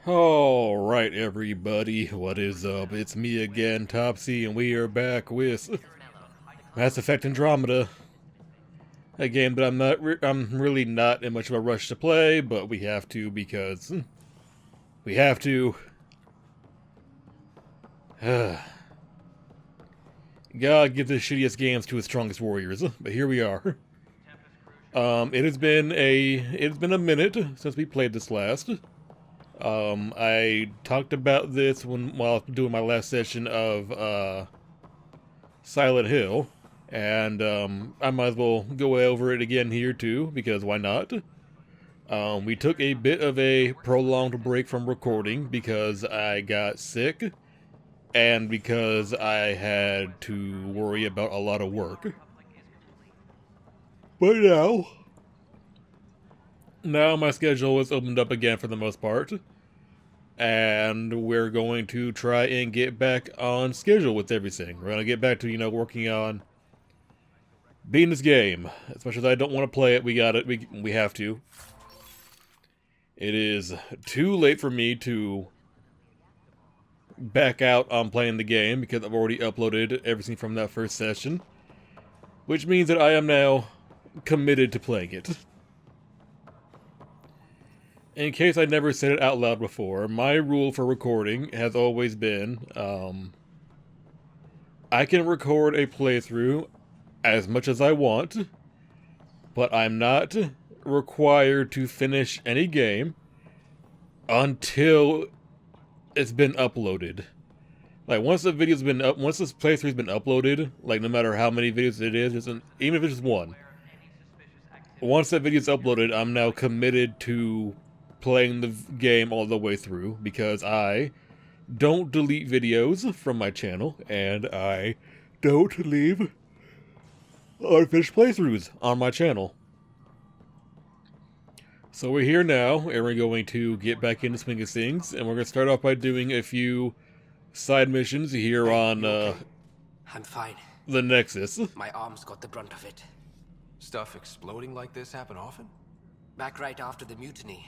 Alright everybody, what is up? It's me again, Topsy, and we are back with Mass Effect Andromeda. A game that I'm really not in much of a rush to play, but we have to because we have to. God give the shittiest games to its strongest warriors, but here we are. It's been a minute since we played this last. I talked about this while doing my last session of Silent Hill, and I might as well go over it again here too, because why not? We took a bit of a prolonged break from recording because I got sick, and because I had to worry about a lot of work. But now my schedule is opened up again for the most part, and we're going to try and get back on schedule with everything. We're going to get back to, working on beating this game. As much as I don't want to play it, we got it. We have to. It is too late for me to back out on playing the game because I've already uploaded everything from that first session, which means that I am now committed to playing it. In case I never said it out loud before, my rule for recording has always been, I can record a playthrough as much as I want, but I'm not required to finish any game until it's been uploaded. Like, once this playthrough's been uploaded, like, no matter how many videos it is, even if it's just one, once that video's uploaded, I'm now committed to playing the game all the way through, because I don't delete videos from my channel, and I don't leave unfinished playthroughs on my channel. So we're here now, and we're going to get back into swing of things, and we're going to start off by doing a few side missions here on okay? I'm fine. the Nexus. My arms got the brunt of it. Stuff exploding like this happen often? Back right after the mutiny,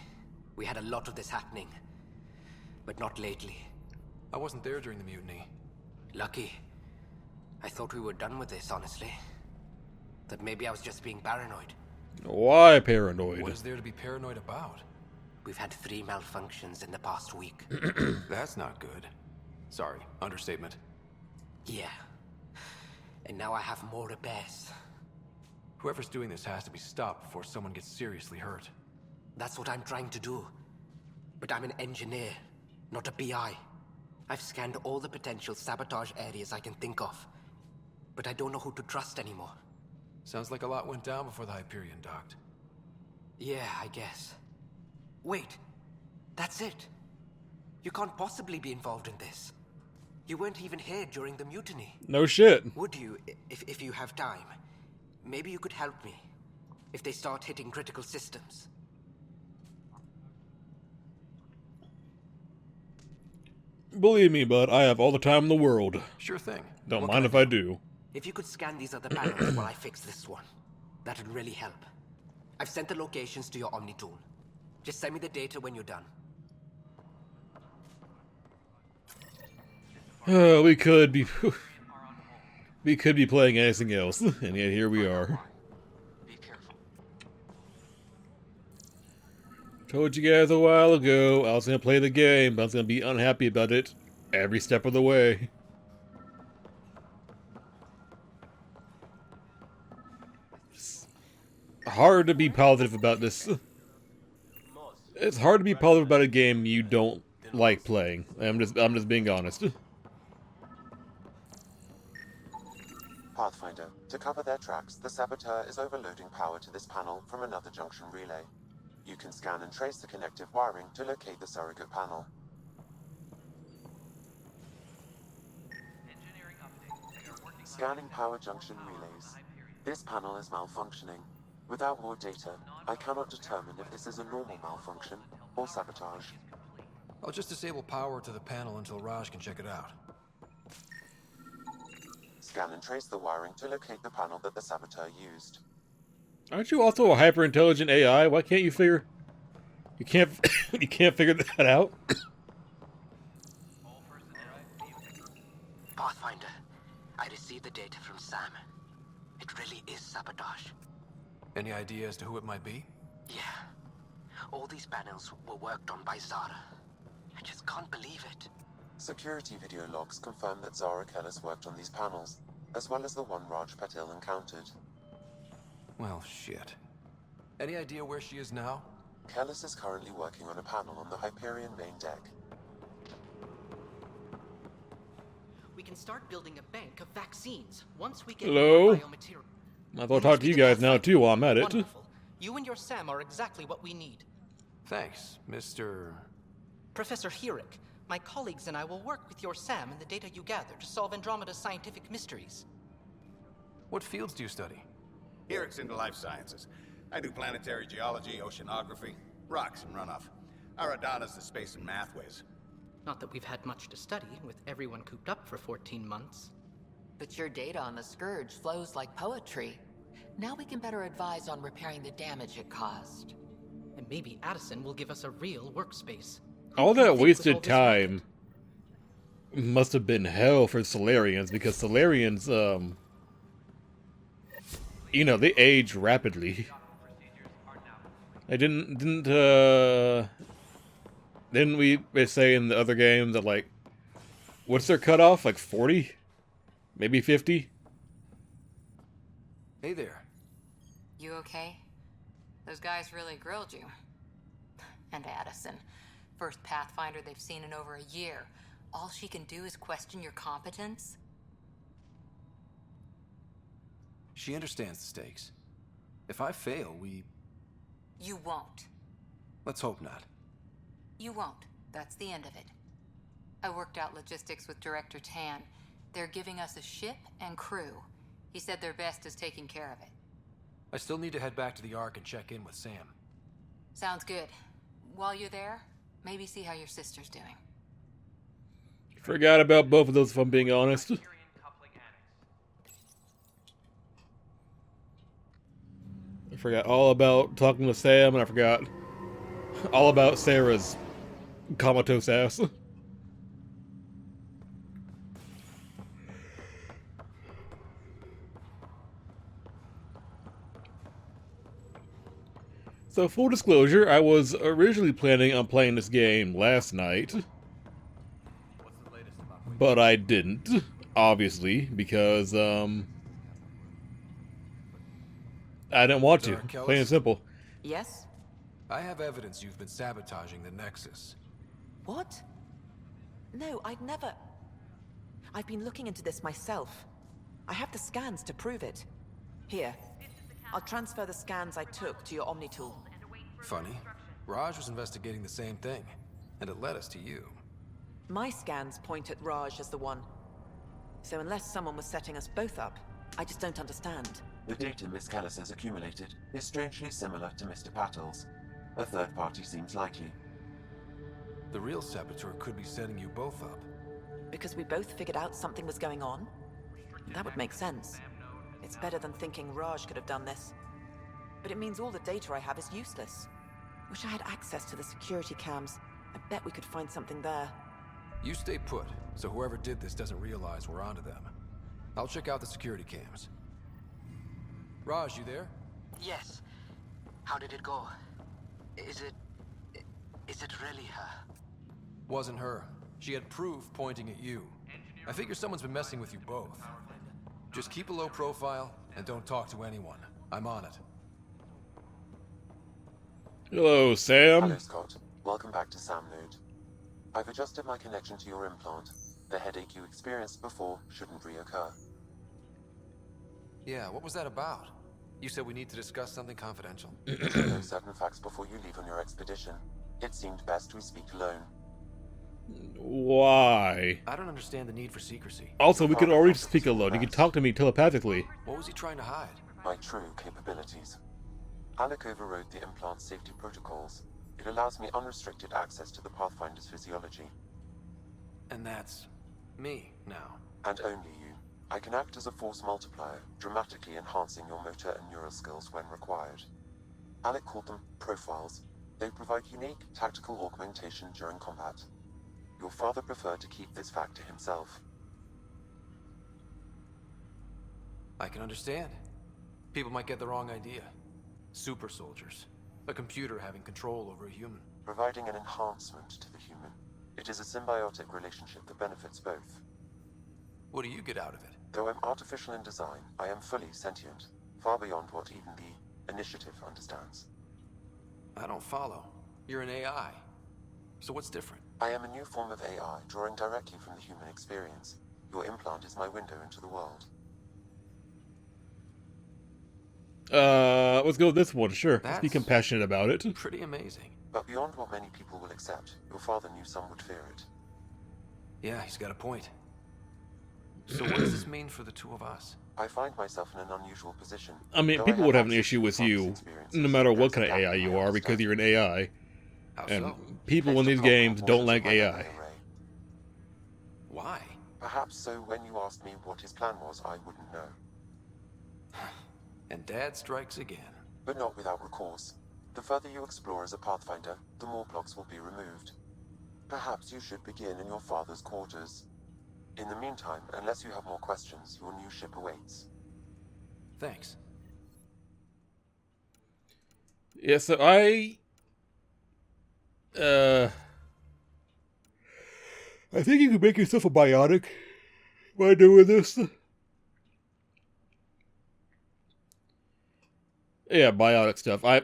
we had a lot of this happening. But not lately. I wasn't there during the mutiny. Lucky. I thought we were done with this, honestly. That maybe I was just being paranoid. Why paranoid? What is there to be paranoid about? We've had 3 malfunctions in the past week. That's not good. Sorry, understatement. Yeah. And now I have more repairs. Whoever's doing this has to be stopped before someone gets seriously hurt. That's what I'm trying to do. But I'm an engineer, not a PI. I've scanned all the potential sabotage areas I can think of. But I don't know who to trust anymore. Sounds like a lot went down before the Hyperion docked. Yeah, I guess. Wait, that's it. You can't possibly be involved in this. You weren't even here during the mutiny. No shit. Would you, if you have time? Maybe you could help me. If they start hitting critical systems. Believe me, bud, I have all the time in the world. Sure thing. Don't What mind can if I I do? do. If you could scan these other panels while I fix this one, that'd really help. I've sent the locations to your Omni tool. Just send me the data when you're done. We could be playing anything else, and yet here we are. Told you guys a while ago I was gonna play the game, but I was gonna be unhappy about it every step of the way. It's hard to be positive about this. It's hard to be positive about a game you don't like playing. I'm just being honest. Pathfinder, to cover their tracks, the Saboteur is overloading power to this panel from another junction relay. You can scan and trace the connective wiring to locate the surrogate panel. Scanning power junction relays. This panel is malfunctioning. Without more data, I cannot determine if this is a normal malfunction or sabotage. I'll just disable power to the panel until Raj can check it out. Scan and trace the wiring to locate the panel that the Saboteur used. Aren't you also a hyper-intelligent AI? Why can't you figure... You can't you can't figure that out? Pathfinder, I received the data from Sam. It really is sabotage. Any idea as to who it might be? Yeah. All these panels were worked on by Zara. I just can't believe it. Security video logs confirm that Zara Kellis worked on these panels, as well as the one Raj Patil encountered. Well, shit. Any idea where she is now? Kellis is currently working on a panel on the Hyperion main deck. We can start building a bank of vaccines once we get Hello? more biomaterial. I thought I'd talk to you guys now too while I'm at it. Wonderful. You and your Sam are exactly what we need. Thanks, Mr. Professor Herrick, my colleagues and I will work with your Sam and the data you gather to solve Andromeda's scientific mysteries. What fields do you study? Herrick's into life sciences. I do planetary geology, oceanography, rocks and runoff. Aradana's the space and math whiz. Not that we've had much to study, with everyone cooped up for 14 months. But your data on the Scourge flows like poetry. Now we can better advise on repairing the damage it caused. And maybe Addison will give us a real workspace. All Think that with wasted all this time must have been hell for Solarians, because Solarians, you know, they age rapidly. I didn't we say in the other game that, like, what's their cutoff? Like 40? Maybe 50? Hey there. You okay? Those guys really grilled you. And Addison. First Pathfinder they've seen in over a year. All she can do is question your competence? She understands the stakes. If I fail, You won't. let's hope not. You won't. That's the end of it. I worked out logistics with Director Tan. They're giving us a ship and crew. He said their best is taking care of it. I still need to head back to the Ark and check in with Sam. Sounds good. While you're there, maybe see how your sister's doing. Forgot about both of those, if I'm being honest. I forgot all about talking with Sam, and I forgot all about Sarah's comatose ass. So, full disclosure, I was originally planning on playing this game last night, but I didn't, obviously, because, I didn't want to. Plain and simple. Yes? I have evidence you've been sabotaging the Nexus. What? No, I'd never... I've been looking into this myself. I have the scans to prove it. Here. I'll transfer the scans I took to your Omni tool. Funny. Raj was investigating the same thing, and it led us to you. My scans point at Raj as the one. So unless someone was setting us both up, I just don't understand. The data Miss Kellis has accumulated is strangely similar to Mr. Patil's. A third party seems likely. The real saboteur could be setting you both up. Because we both figured out something was going on? That would make sense. It's better than thinking Raj could have done this. But it means all the data I have is useless. Wish I had access to the security cams. I bet we could find something there. You stay put, so whoever did this doesn't realize we're onto them. I'll check out the security cams. Raj, you there? Yes. How did it go? Is it really her? Wasn't her. She had proof pointing at you. I figure someone's been messing with you both. Just keep a low profile and don't talk to anyone. I'm on it. Hello, Sam. Hello, Scott. Welcome back to Sam Node. I've adjusted my connection to your implant. The headache you experienced before shouldn't reoccur. Yeah, what was that about? You said we need to discuss something confidential. Know certain facts before you leave on your expedition. It seemed best we speak alone. Why? I don't understand the need for secrecy. Also, we could already speak alone. You could talk to me telepathically. What was he trying to hide? My true capabilities. Alec overrode the implant's safety protocols. It allows me unrestricted access to the Pathfinder's physiology. And that's me now. And only you. I can act as a force multiplier, dramatically enhancing your motor and neural skills when required. Alec called them profiles. They provide unique tactical augmentation during combat. Your father preferred to keep this fact to himself. I can understand. People might get the wrong idea. Super soldiers. A computer having control over a human. Providing an enhancement to the human. It is a symbiotic relationship that benefits both. What do you get out of it? Though I'm artificial in design, I am fully sentient, far beyond what even the Initiative understands. I don't follow. You're an AI. So what's different? I am a new form of AI, drawing directly from the human experience. Your implant is my window into the world. Let's go with this one, sure. Let's be That's compassionate about it. Pretty amazing. But beyond what many people will accept, your father knew some would fear it. Yeah, he's got a point. So what does this mean for the two of us? I find myself in an unusual position. I mean, Though people I would have an access issue to with father's you, experiences, no matter what there's kind of a gap AI in you my are, because you're an AI. How And so? people in Place these the games proper don't importance like of my AI. memory array. Why? Perhaps so when you asked me what his plan was, I wouldn't know. And Dad strikes again. But not without recourse. The further you explore as a Pathfinder, the more blocks will be removed. Perhaps you should begin in your father's quarters. In the meantime, unless you have more questions, your new ship awaits. Thanks. Yeah, so I think you can make yourself a biotic by doing this. Yeah, biotic stuff. I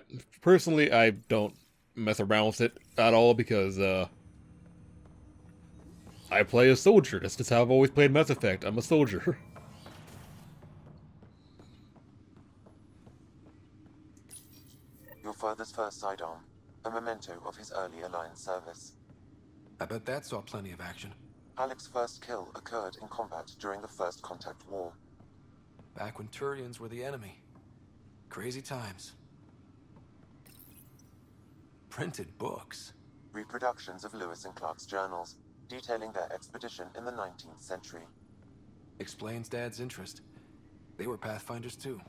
don't mess around with it at all because I play a soldier. That's just how I've always played Mass Effect. I'm a soldier. Your father's first sidearm, a memento of his early Alliance service. I bet that saw plenty of action. Alec's first kill occurred in combat during the First Contact War. Back when Turians were the enemy. Crazy times. Printed books. Reproductions of Lewis and Clark's journals, detailing their expedition in the 19th century. Explains Dad's interest. They were Pathfinders too.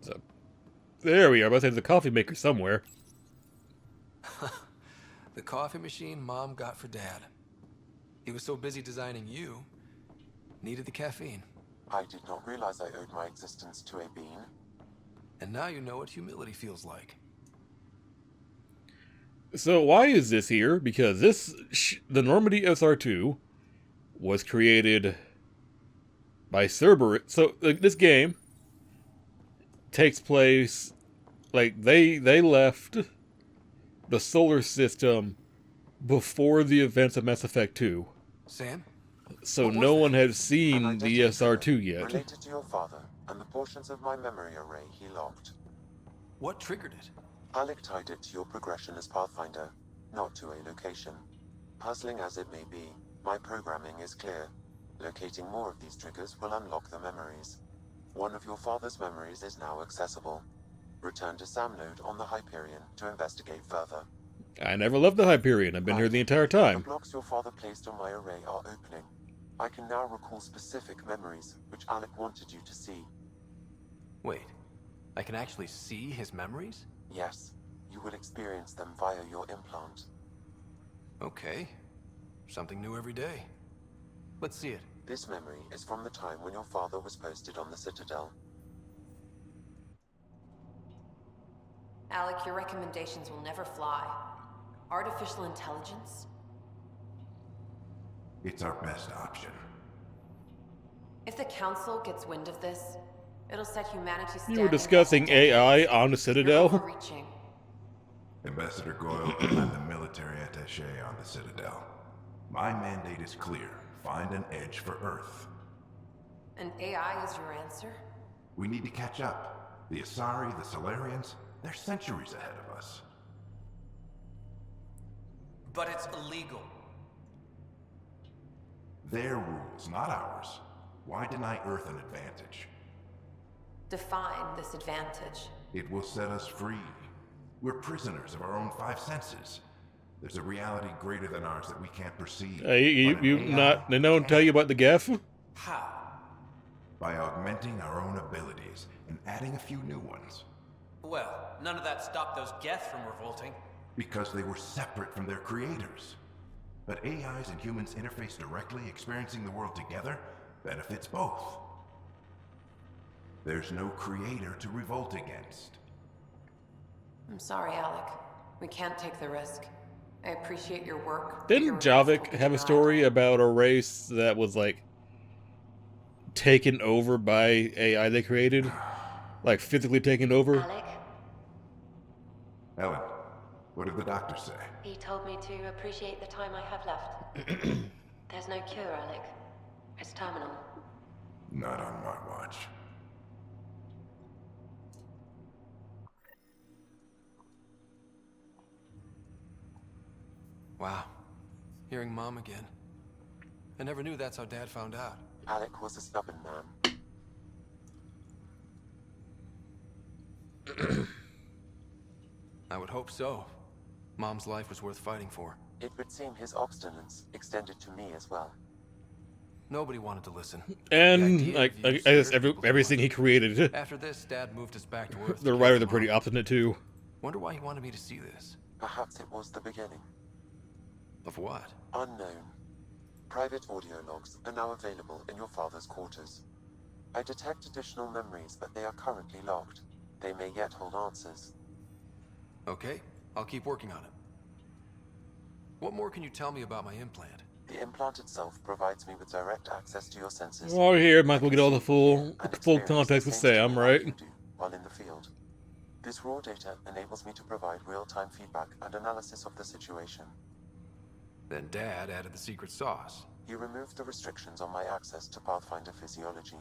So, there we are. But there's a coffee maker somewhere. The coffee machine Mom got for Dad. He was so busy designing you, needed the caffeine. I did not realize I owed my existence to a bean. And now you know what humility feels like. So why is this here? Because the Normandy SR2 was created by Cerberus. So this game takes place, like they left the solar system before the events of Mass Effect 2. Sam? So What was no that? one had An seen the identity SR2 killer yet. related to your father, and the portions of my memory array he locked. What triggered it? Alec tied it to your progression as Pathfinder, not to a location. Puzzling as it may be, my programming is clear. Locating more of these triggers will unlock the memories. One of your father's memories is now accessible. Return to Sam node on the Hyperion to investigate further. I never left the Hyperion. I've been here the entire The time. blocks your father placed on my array are opening. I can now recall specific memories, which Alec wanted you to see. Wait, I can actually see his memories? Yes, you will experience them via your implant. Okay. Something new every day. Let's see it. This memory is from the time when your father was posted on the Citadel. Alec, your recommendations will never fly. Artificial intelligence? It's our best option. If the Council gets wind of this, it'll set humanity You were discussing AI on the Citadel? Overreaching. Ambassador Goyle, I'm the military attaché on the Citadel. My mandate is clear. Find an edge for Earth. And AI is your answer? We need to catch up. The Asari, the Solarians, they're centuries ahead of us. But it's illegal. Their rules, not ours. Why deny Earth an advantage? Define this advantage. It will set us free. We're prisoners of our own five senses. There's a reality greater than ours that we can't perceive. You But an AI not? Did no one tell you about the Geth? How? by augmenting our own abilities and adding a few new ones. Well, none of that stopped those Geth from revolting. Because they were separate from their creators. But AIs and humans interface directly, experiencing the world together benefits both. There's no creator to revolt against. I'm sorry, Alec. We can't take the risk. I appreciate your work. Didn't Javik have a story about a race that was like taken over by AI they created? Like physically taken over? Alec, Ellen, what did the doctor say? he told me to appreciate the time I have left. There's no cure, Alec. It's terminal. Not on my watch. Wow. Hearing Mom again. I never knew that's how Dad found out. Alec was a stubborn man. I would hope so. Mom's life was worth fighting for. It would seem his obstinance extended to me as well. Nobody wanted to listen. And like I guess everything he created. After this, Dad moved us back to Earth. The writers are pretty obstinate too. Wonder why he wanted me to see this. Perhaps it was the beginning. Of what? Unknown. Private audio logs are now available in your father's quarters. I detect additional memories, but they are currently locked. They may yet hold answers. Okay, I'll keep working on it. What more can you tell me about my implant? The implant itself provides me with direct access to your senses. Oh, here, Michael, get all the full context with Sam, right? While in the field. This raw data enables me to provide real-time feedback and analysis of the situation. Then Dad added the secret sauce. He removed the restrictions on my access to Pathfinder physiology.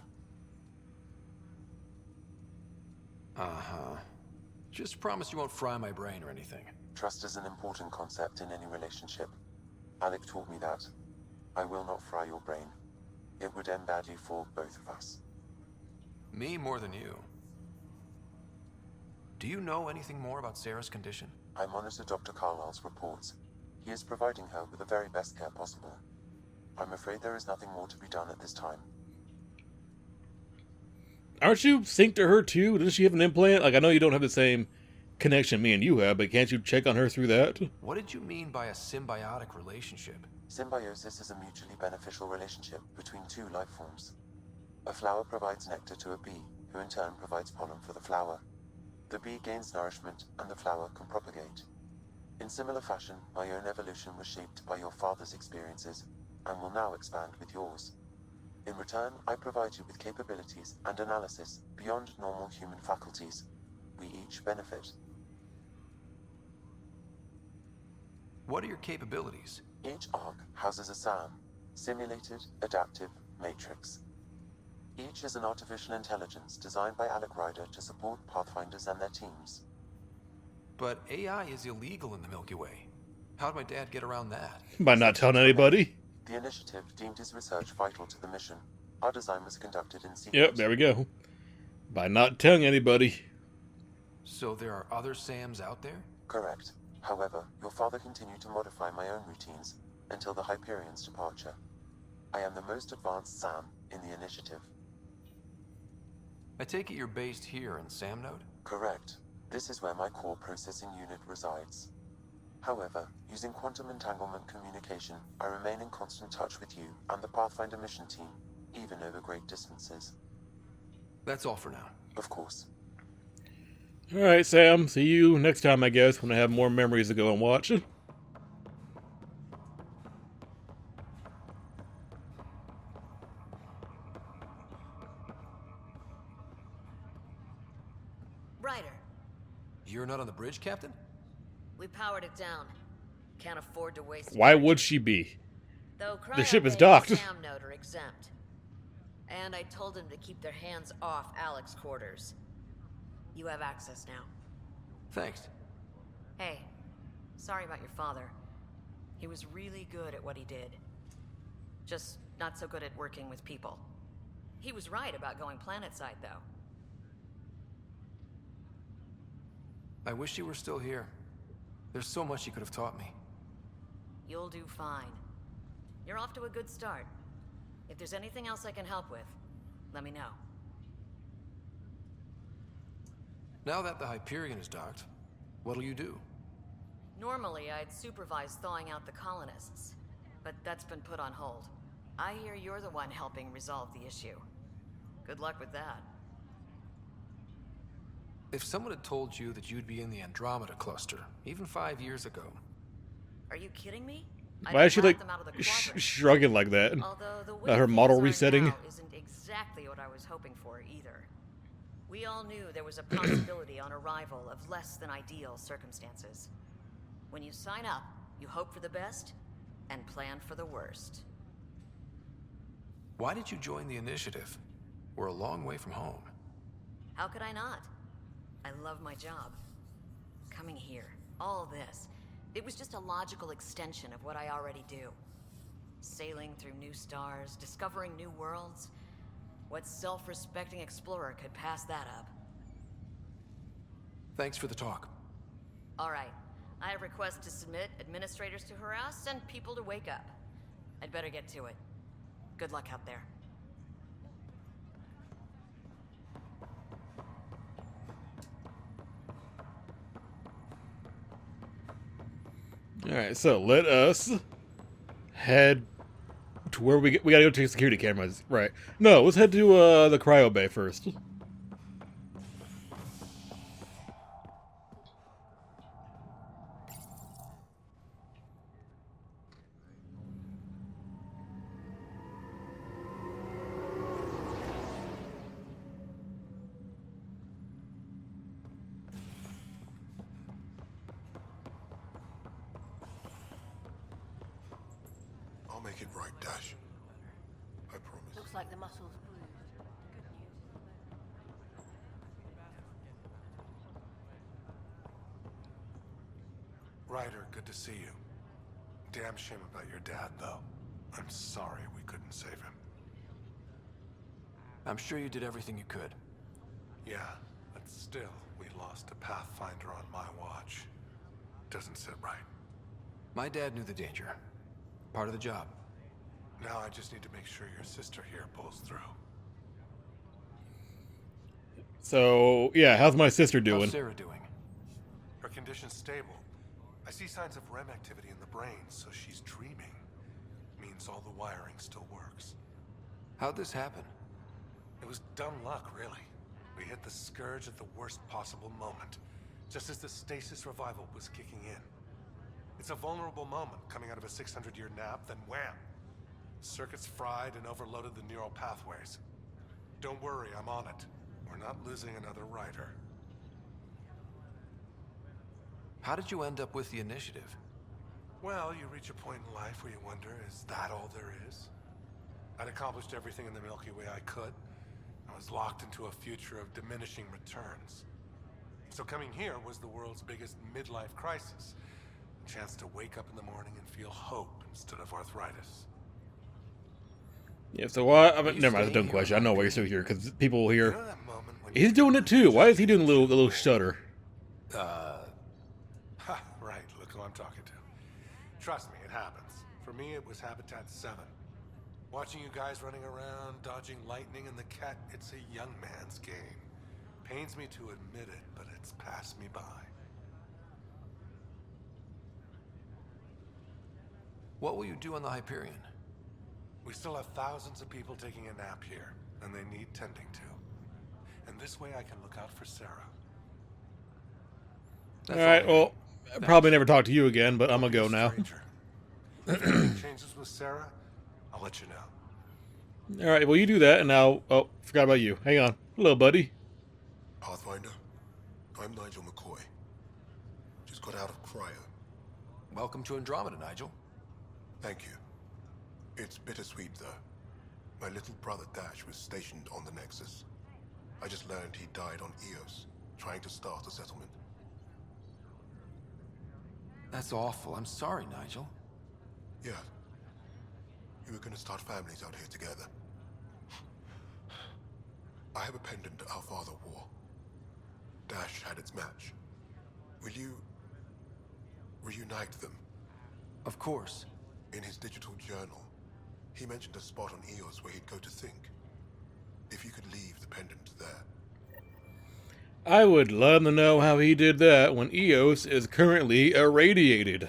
Uh-huh. Just promise you won't fry my brain or anything. Trust is an important concept in any relationship. Alec taught me that. I will not fry your brain. It would end badly for both of us. Me more than you. Do you know anything more about Sarah's condition? I monitor Dr. Carlisle's reports. He is providing her with the very best care possible. I'm afraid there is nothing more to be done at this time. Aren't you synced to her too? Doesn't she have an implant? Like, I know you don't have the same connection me and you have, but can't you check on her through that? What did you mean by a symbiotic relationship? Symbiosis is a mutually beneficial relationship between two life forms. A flower provides nectar to a bee, who in turn provides pollen for the flower. The bee gains nourishment, and the flower can propagate. In similar fashion, my own evolution was shaped by your father's experiences, and will now expand with yours. In return, I provide you with capabilities and analysis beyond normal human faculties. We each benefit. What are your capabilities? Each arc houses a SAM, Simulated Adaptive Matrix. Each is an artificial intelligence designed by Alec Ryder to support Pathfinders and their teams. But AI is illegal in the Milky Way. How'd my dad get around that? By not telling anybody. The initiative deemed his research vital to the mission. Our design was conducted in secret. Yep, there we go. By not telling anybody. So there are other Sams out there? Correct. However, your father continued to modify my own routines until the Hyperion's departure. I am the most advanced SAM in the initiative. I take it you're based here in Sam Node? Correct. This is where my core processing unit resides. However, using quantum entanglement communication, I remain in constant touch with you and the Pathfinder mission team, even over great distances. That's all for now. Of course. Alright, Sam. See you next time, I guess, when I have more memories to go and watch. Ryder, You're not on the bridge, Captain? we powered it down. Can't afford to waste. Why would she be? Though The ship is Cryo Bay docked. and Sam Node are exempt. And I told them to keep their hands off Alec's quarters. You have access now. Thanks. Hey, sorry about your father. He was really good at what he did. Just not so good at working with people. He was right about going planetside, though. I wish you were still here. There's so much you could have taught me. You'll do fine. You're off to a good start. If there's anything else I can help with, let me know. Now that the Hyperion is docked, what'll you do? Normally, I'd supervise thawing out the colonists, but that's been put on hold. I hear you're the one helping resolve the issue. Good luck with that. If someone had told you that you'd be in the Andromeda cluster, even 5 years ago... Are you kidding me? Why is she like shrugging like that? About her model resetting? Isn't exactly what I was hoping for either. We all knew there was a possibility on arrival of less than ideal circumstances. When you sign up, you hope for the best and plan for the worst. Why did you join the initiative? We're a long way from home. How could I not? I love my job. Coming here, all this, it was just a logical extension of what I already do. Sailing through new stars, discovering new worlds. What self-respecting explorer could pass that up? Thanks for the talk. All right. I have requests to submit, administrators to harass, and people to wake up. I'd better get to it. Good luck out there. Alright, so let us head to where we gotta go check security cameras. Right. No, let's head to the cryo bay first. I'll make it right, Dash. I promise. Looks like the muscle's bruised. Good news. Ryder, good to see you. Damn shame about your dad, though. I'm sorry we couldn't save him. I'm sure you did everything you could. Yeah, but still, we lost a Pathfinder on my watch. Doesn't sit right. My dad knew the danger. Part of the job. Now I just need to make sure your sister here pulls through. So, yeah, how's my sister doing? How's Sarah doing? Her condition's stable. I see signs of REM activity in the brain, so she's dreaming. Means all the wiring still works. How'd this happen? It was dumb luck, really. We hit the Scourge at the worst possible moment, just as the stasis revival was kicking in. It's a vulnerable moment coming out of a 600-year nap, then wham! Circuits fried and overloaded the neural pathways. Don't worry, I'm on it. We're not losing another Ryder. How did you end up with the initiative? Well, you reach a point in life where you wonder, is that all there is? I'd accomplished everything in the Milky Way I could. I was locked into a future of diminishing returns. So coming here was the world's biggest midlife crisis. A chance to wake up in the morning and feel hope instead of arthritis. Yeah, so why? I mean, never mind, it's a dumb question. I know why you're still here, because people here. He's doing it too. Why is he doing a little shudder? Right, look who I'm talking to. Trust me, it happens. For me, it was Habitat 7. Watching you guys running around, dodging lightning and the cat, it's a young man's game. Pains me to admit it, but it's passed me by. What will you do on the Hyperion? We still have thousands of people taking a nap here, and they need tending to. And this way I can look out for Sarah. Alright, well, I'll probably never talk to you again, but I'm gonna go now. If anything changes with Sarah, I'll let you know. Alright, well, you do that, and now... Oh, forgot about you. Hang on. Hello, buddy. Pathfinder, I'm Nigel McCoy. Just got out of cryo. Welcome to Andromeda, Nigel. Thank you. It's bittersweet, though. My little brother Dash was stationed on the Nexus. I just learned he died on Eos, trying to start a settlement. That's awful. I'm sorry, Nigel. Yeah. We were gonna start families out here together. I have a pendant our father wore. Dash had its match. Will you reunite them? Of course. In his digital journal, he mentioned a spot on Eos where he'd go to think. if you could leave the pendant there. I would love to know how he did that when Eos is currently irradiated.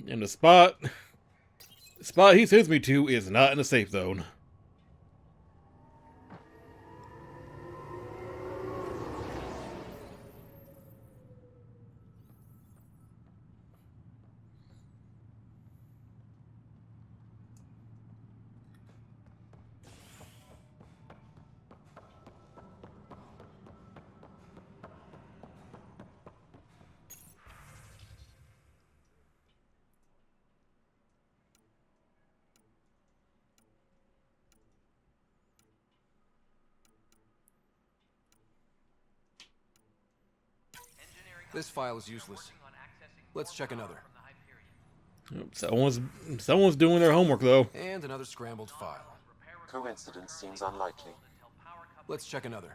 And the spot he sends me to is not in the safe zone. This file is useless. Let's check another. Someone's doing their homework, though. And another scrambled file. Coincidence seems unlikely. Let's check another.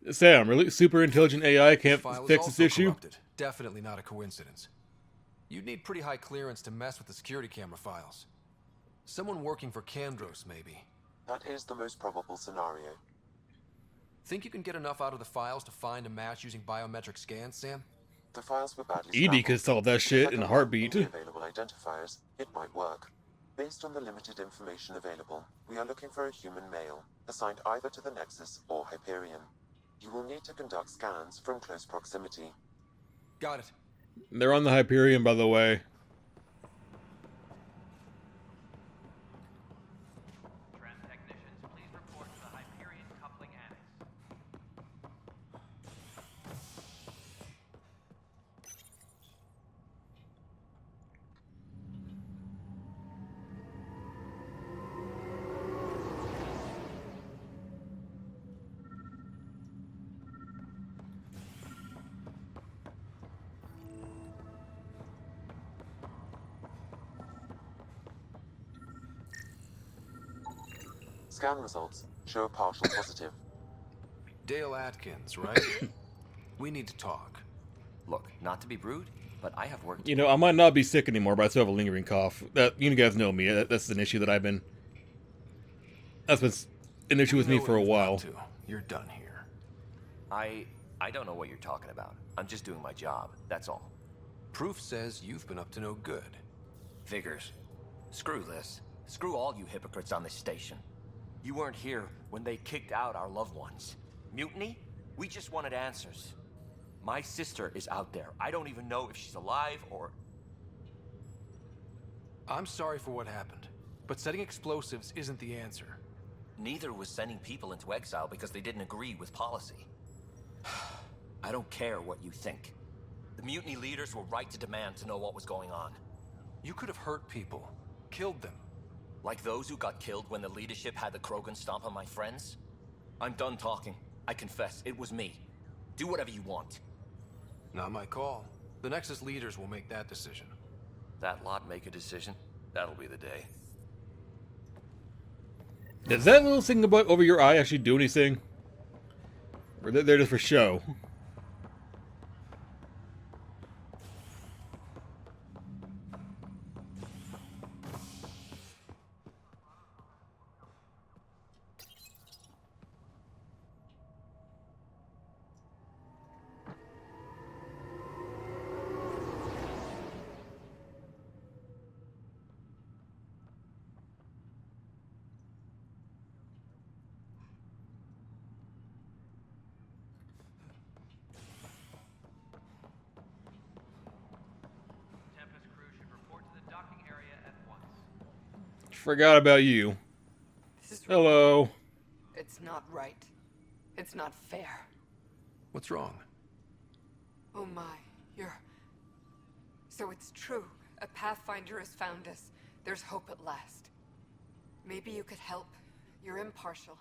Sam, really? Super intelligent AI can't File is fix this also issue? corrupted. Definitely not a coincidence. You'd need pretty high clearance to mess with the security camera files. Someone working for Kandros, maybe. That is the most probable scenario. Think you can get enough out of the files to find a match using biometric scans, Sam? The files were badly Edie scrambled. could solve that shit in a heartbeat. If I can find any available identifiers, it might work. Based on the limited information available, we are looking for a human male, assigned either to the Nexus or Hyperion. You will need to conduct scans from close proximity. Got it. They're on the Hyperion, by the way. Scan results show a partial positive. Dale Atkins, right? We need to talk. Look, not to be rude, but I have work. You know, I might not be sick anymore, but I still have a lingering cough. You guys know me. That's an issue that that's been an issue with me for a while. You're done here. I don't know what you're talking about. I'm just doing my job, that's all. Proof says you've been up to no good. Figures. Screw this. Screw all you hypocrites on this station. You weren't here when they kicked out our loved ones. Mutiny? We just wanted answers. My sister is out there. I don't even know if she's alive or... I'm sorry for what happened, but setting explosives isn't the answer. Neither was sending people into exile because they didn't agree with policy. I don't care what you think. The mutiny leaders were right to demand to know what was going on. You could have hurt people, killed them. Like those who got killed when the leadership had the Krogan stomp on my friends? I'm done talking. I confess, it was me. Do whatever you want. Not my call. The Nexus leaders will make that decision. That lot make a decision? That'll be the day. Does that little thing about over your eye actually do anything? Or they're just for show? Forgot about you. Hello. It's not right. It's not fair. What's wrong? Oh my, So it's true. A Pathfinder has found us. There's hope at last. Maybe you could help. You're impartial.